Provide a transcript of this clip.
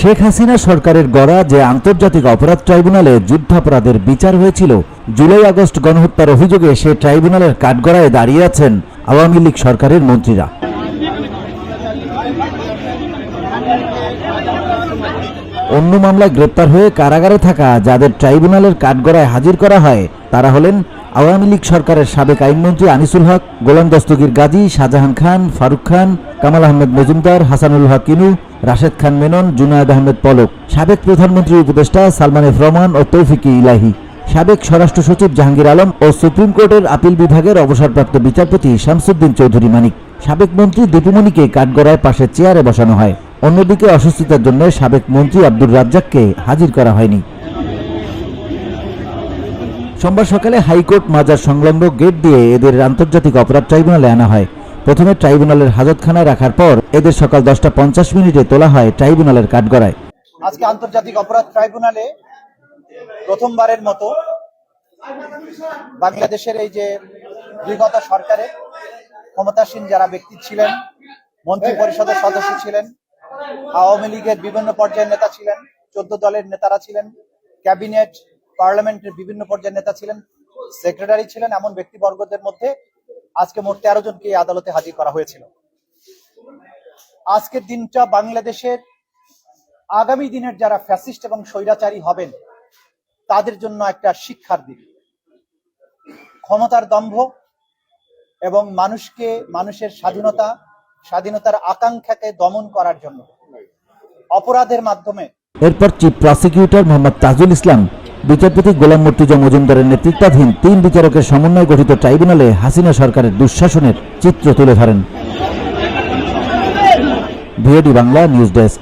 শেখ হাসিনা সরকারের গড়া যে আন্তর্জাতিক অপরাধ ট্রাইব্যুনালে যুদ্ধাপরাধের বিচার হয়েছিল, জুলাই আগস্ট গণহত্যার অভিযোগে সে ট্রাইব্যুনালের কাঠগড়ায় দাঁড়িয়ে আছেন আওয়ামী লীগ সরকারের মন্ত্রীরা। অন্য মামলায় গ্রেপ্তার হয়ে কারাগারে থাকা যাদের ট্রাইব্যুনালের কাঠগড়ায় হাজির করা হয় তারা হলেন আওয়ামী লীগ সরকারের সাবেক আইনমন্ত্রী আনিসুল হক, গোলাম দস্তগীর গাজী, শাহজাহান খান, ফারুক খান, কামাল আহমেদ মজুমদার, হাসানুল হক ইনু, রাশেদ খান মেনন, জুনায়েদ আহমেদ পলক, সাবেক প্রধানমন্ত্রী উপদেষ্টা সালমান এফ রহমান ও তৌফিক ইলাহি, সাবেক স্বরাষ্ট্র সচিব জাহাঙ্গীর আলম ও সুপ্রিম কোর্টের আপিল বিভাগের অবসরপ্রাপ্ত বিচারপতি শামসুদ্দিন চৌধুরী মানিক। সাবেক মন্ত্রী দীপুমণিকে কাঠগড়ায় পাশে চেয়ারে বসানো হয়। অন্যদিকে অসুস্থতার জন্য সাবেক মন্ত্রী আব্দুর রাজ্জাককে হাজির করা হয়নি। সোমবার সকালে হাইকোর্ট মাজার সংলগ্ন গেট দিয়ে এদের আন্তর্জাতিক অপরাধ ট্রাইব্যুনালে আনা হয়। প্রথমে ট্রাইব্যুনালের হাজতখানায় রাখার পর এদের সকাল 10:50 তোলা হয় ট্রাইব্যুনালের কাঠগড়ায়। আজকে আন্তর্জাতিক অপরাধ ট্রাইব্যুনালে প্রথমবারের মতো বাংলাদেশের এই যে বিগত সরকারের ক্ষমতাসীন যারা ব্যক্তি ছিলেন, মন্ত্রী পরিষদের সদস্য ছিলেন, আওয়ামী লীগের বিভিন্ন পর্যায়ের নেতা ছিলেন, 14 দলের নেতারা ছিলেন, ক্যাবিনেট পার্লামেন্টের বিভিন্ন পর্যায়ের নেতা ছিলেন, সেক্রেটারি ছিলেন, এমন ব্যক্তিবর্গদের মধ্যে আজকে মোট 13 জনকে আদালতে হাজির করা হয়েছিল। আজকের দিনটা বাংলাদেশের আগামী দিনের যারা ফ্যাসিস্ট এবং স্বৈরাচারী হবেন তাদের জন্য একটা শিক্ষার দিন। ক্ষমতার দম্ভ এবং মানুষের স্বাধীনতার আকাঙ্ক্ষাকে দমন করার জন্য অপরাধের মাধ্যমে। এরপর চিফ প্রসিকিউটর মোহাম্মদ তাজুল ইসলাম বিচারপতি গোলাম মুর্তুজা মজুমদারের নেতৃত্বাধীন 3 বিচারকের সমন্বয়ে গঠিত ট্রাইব্যুনালে হাসিনা সরকারের দুঃশাসনের চিত্র তুলে ধরেন। VOD Bangla news desk.